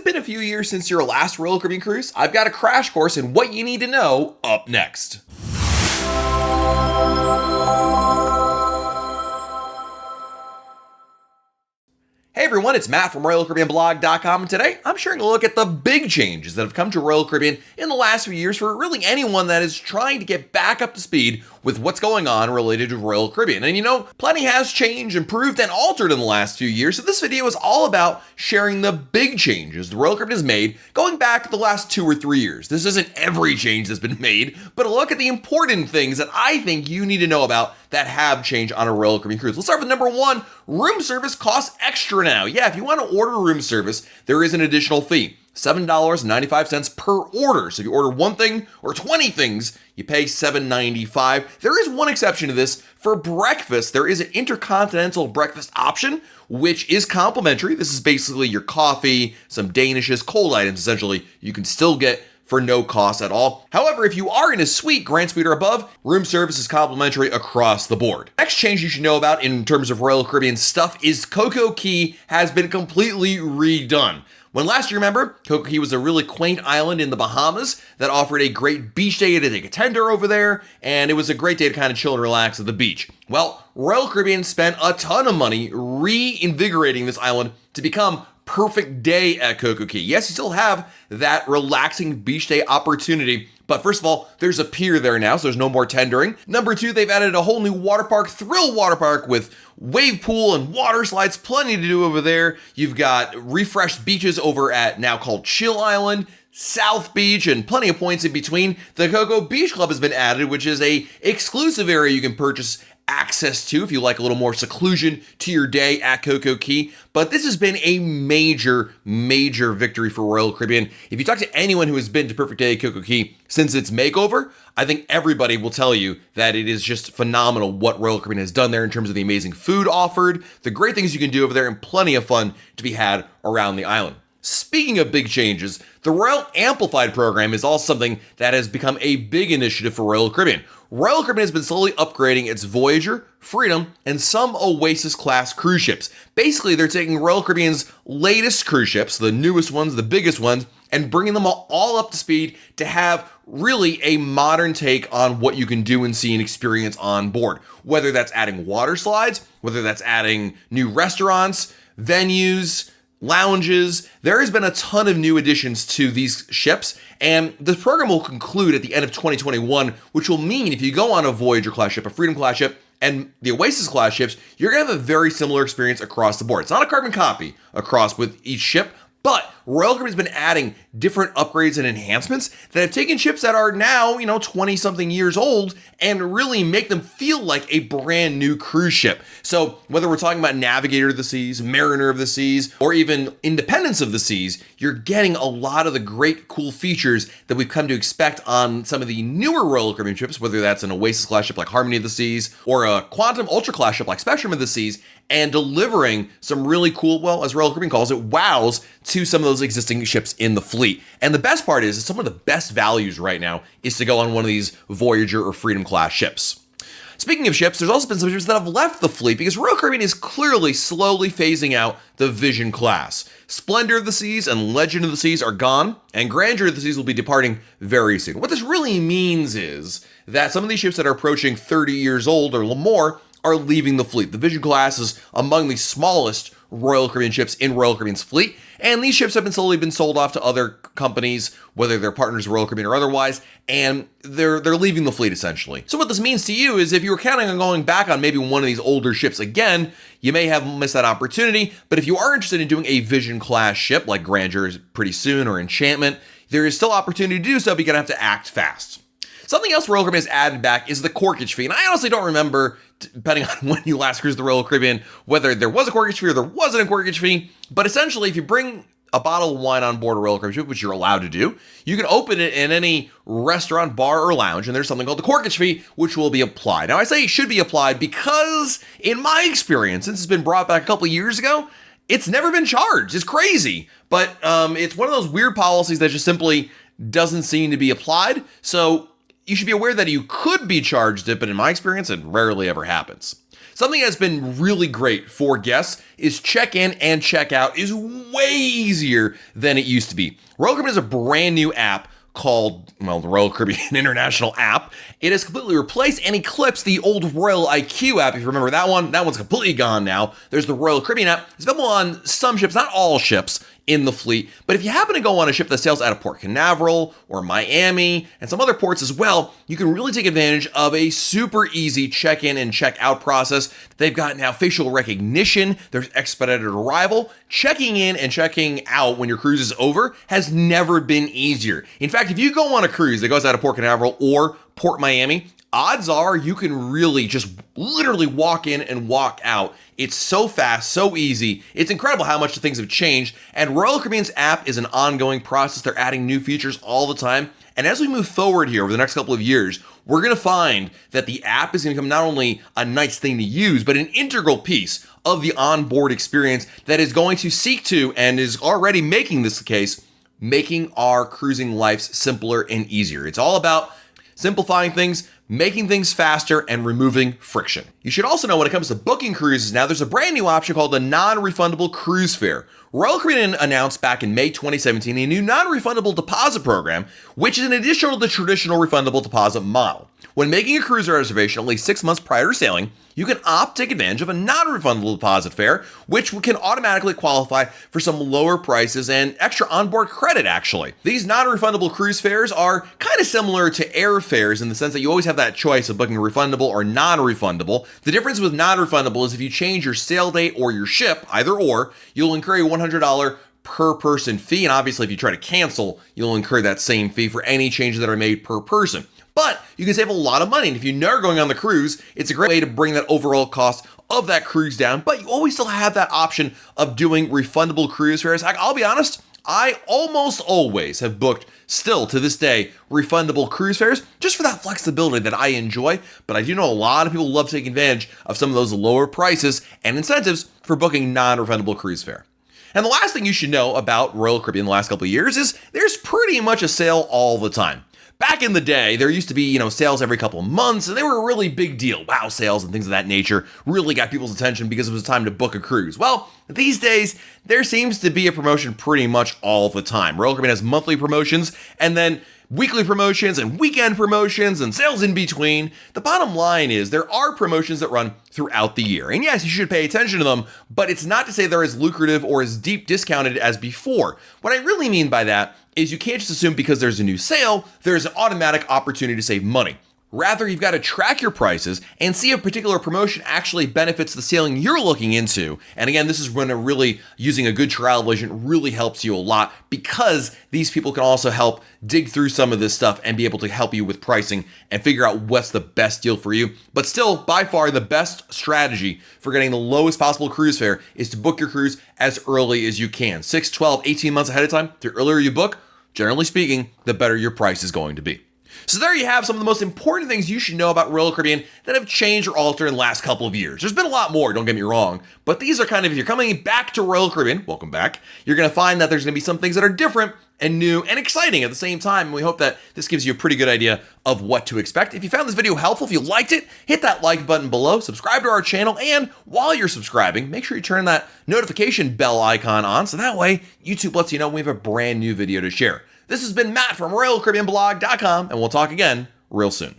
been a few years since your last Royal Caribbean cruise? I've got a crash course in what you need to know up next. Hey everyone, it's Matt from RoyalCaribbeanBlog.com, and today I'm sharing a look at the big changes that have come to Royal Caribbean in the last few years for really anyone that is trying to get back up to speed with what's going on related to Royal Caribbean. And you know, plenty has changed, improved, and altered in the last few years, so this video is all about sharing the big changes the Royal Caribbean has made going back the last 2 or 3 years. This isn't every change that's been made, but a look at the important things that I think you need to know about that have changed on a Royal Caribbean cruise. Let's start with number 1. Room service costs extra now. Yeah, if you want to order room service, there is an additional fee. $7.95 per order. So if you order one thing or 20 things, you pay $7.95. There is one exception to this. For breakfast, there is an intercontinental breakfast option, which is complimentary. This is basically your coffee, some Danishes, cold items, essentially, you can still get for no cost at all. However, if you are in a suite, Grand Suite or above, room service is complimentary across the board. Next change you should know about in terms of Royal Caribbean stuff is CoCo Key has been completely redone. When last you remember, CoCo Key was a really quaint island in the Bahamas that offered a great beach day to take a tender over there, and it was a great day to kind of chill and relax at the beach. Well, Royal Caribbean spent a ton of money reinvigorating this island to become perfect day at CoCo Key. Yes, you still have that relaxing beach day opportunity, but first of all, there's a pier there now, so there's no more tendering. Number 2, they've added a whole new water park, thrill water park with wave pool and water slides, plenty to do over there. You've got refreshed beaches over at now called Chill Island, South Beach, and plenty of points in between. The CoCo Beach Club has been added, which is a exclusive area you can purchase access to if you like a little more seclusion to your day at CoCo Key. But this has been a major victory for Royal Caribbean. If you talk to anyone who has been to Perfect Day at CoCo Key since its makeover, I think everybody will tell you that it is just phenomenal what Royal Caribbean has done there in terms of the amazing food offered, the great things you can do over there, and plenty of fun to be had around the island. Speaking of big changes, the Royal Amplified program is also something that has become a big initiative for Royal Caribbean. Royal Caribbean has been slowly upgrading its Voyager, Freedom, and some Oasis-class cruise ships. Basically, they're taking Royal Caribbean's latest cruise ships, the newest ones, the biggest ones, and bringing them all up to speed to have really a modern take on what you can do and see and experience on board. Whether that's adding water slides, whether that's adding new restaurants, venues, lounges. There has been a ton of new additions to these ships, and this program will conclude at the end of 2021, which will mean if you go on a Voyager class ship, a Freedom class ship, and the Oasis class ships, you're going to have a very similar experience across the board. It's not a carbon copy across with each ship, but Royal Caribbean has been adding different upgrades and enhancements that have taken ships that are now, 20-something years old and really make them feel like a brand new cruise ship. So whether we're talking about Navigator of the Seas, Mariner of the Seas, or even Independence of the Seas, you're getting a lot of the great, cool features that we've come to expect on some of the newer Royal Caribbean ships, whether that's an Oasis class ship like Harmony of the Seas or a Quantum Ultra class ship like Spectrum of the Seas, and delivering some really cool, well, as Royal Caribbean calls it, wows to some of those existing ships in the fleet. And the best part is some of the best values right now is to go on one of these Voyager or Freedom class ships. Speaking of ships, there's also been some ships that have left the fleet because Royal Caribbean is clearly slowly phasing out the Vision class. Splendor of the Seas and Legend of the Seas are gone, and Grandeur of the Seas will be departing very soon. What this really means is that some of these ships that are approaching 30 years old or more are leaving the fleet. The Vision class is among the smallest Royal Caribbean ships in Royal Caribbean's fleet, and these ships have been slowly been sold off to other companies, whether they're partners of Royal Caribbean or otherwise, and they're leaving the fleet essentially. So what this means to you is if you were counting on going back on maybe one of these older ships again, you may have missed that opportunity, but if you are interested in doing a Vision class ship like Grandeur pretty soon or Enchantment, there is still opportunity to do so, but you're gonna have to act fast. Something else Royal Caribbean has added back is the Corkage Fee, and I honestly don't remember, depending on when you last cruised the Royal Caribbean, whether there was a Corkage Fee or there wasn't a Corkage Fee, but essentially if you bring a bottle of wine on board a Royal Caribbean ship, which you're allowed to do, you can open it in any restaurant, bar, or lounge, and there's something called the Corkage Fee, which will be applied. Now I say it should be applied because, in my experience, since it's been brought back a couple years ago, it's never been charged. It's crazy, but it's one of those weird policies that just simply doesn't seem to be applied, so you should be aware that you could be charged it, but in my experience, it rarely ever happens. Something that's been really great for guests is check-in and check-out is way easier than it used to be. Royal Caribbean is a brand new app called, well, the Royal Caribbean International app. It has completely replaced and eclipsed the old Royal IQ app. If you remember that one, that one's completely gone now. There's the Royal Caribbean app. It's available on some ships, not all ships in the fleet. But if you happen to go on a ship that sails out of Port Canaveral or Miami and some other ports as well, you can really take advantage of a super easy check-in and check-out process. They've got now facial recognition. There's expedited arrival. Checking in and checking out when your cruise is over has never been easier. In fact, if you go on a cruise that goes out of Port Canaveral or Port Miami, odds are you can really just literally walk in and walk out. It's so fast, so easy. It's incredible how much the things have changed. And Royal Caribbean's app is an ongoing process. They're adding new features all the time. And as we move forward here over the next couple of years, we're going to find that the app is going to become not only a nice thing to use, but an integral piece of the onboard experience that is going to seek to, and is already making this the case, making our cruising lives simpler and easier. It's all about simplifying things, making things faster, and removing friction. You should also know when it comes to booking cruises now, there's a brand new option called the non-refundable cruise fare. Royal Caribbean announced back in May 2017 a new non-refundable deposit program, which is an addition to the traditional refundable deposit model. When making a cruise reservation at least 6 months prior to sailing, you can opt to take advantage of a non-refundable deposit fare, which can automatically qualify for some lower prices and extra onboard credit, actually. These non-refundable cruise fares are kind of similar to airfares in the sense that you always have that choice of booking refundable or non-refundable. The difference with non-refundable is if you change your sail date or your ship, either or, you'll incur a $100 per person fee, and obviously if you try to cancel, you'll incur that same fee for any changes that are made per person. But you can save a lot of money, and if you know you're going on the cruise, it's a great way to bring that overall cost of that cruise down, but you always still have that option of doing refundable cruise fares. I'll be honest, I almost always have booked, still to this day, refundable cruise fares just for that flexibility that I enjoy, but I do know a lot of people love taking advantage of some of those lower prices and incentives for booking non-refundable cruise fare. And the last thing you should know about Royal Caribbean the last couple of years is there's pretty much a sale all the time. Back in the day, there used to be, sales every couple of months, and they were a really big deal. Wow sales and things of that nature really got people's attention because it was time to book a cruise. Well, these days, there seems to be a promotion pretty much all the time. Royal Caribbean has monthly promotions, and then weekly promotions and weekend promotions and sales in between. The bottom line is there are promotions that run throughout the year. And yes, you should pay attention to them, but it's not to say they're as lucrative or as deep discounted as before. What I really mean by that is you can't just assume because there's a new sale, there's an automatic opportunity to save money. Rather, you've got to track your prices and see if a particular promotion actually benefits the sailing you're looking into. And again, this is when using a good travel agent really helps you a lot, because these people can also help dig through some of this stuff and be able to help you with pricing and figure out what's the best deal for you. But still, by far, the best strategy for getting the lowest possible cruise fare is to book your cruise as early as you can. 6, 12, 18 months ahead of time. The earlier you book, generally speaking, the better your price is going to be. So there you have some of the most important things you should know about Royal Caribbean that have changed or altered in the last couple of years. There's been a lot more, don't get me wrong, but these are kind of, if you're coming back to Royal Caribbean, welcome back, you're going to find that there's going to be some things that are different and new and exciting at the same time. And we hope that this gives you a pretty good idea of what to expect. If you found this video helpful, if you liked it, hit that like button below, subscribe to our channel, and while you're subscribing, make sure you turn that notification bell icon on so that way YouTube lets you know when we have a brand new video to share. This has been Matt from RoyalCaribbeanBlog.com, and we'll talk again real soon.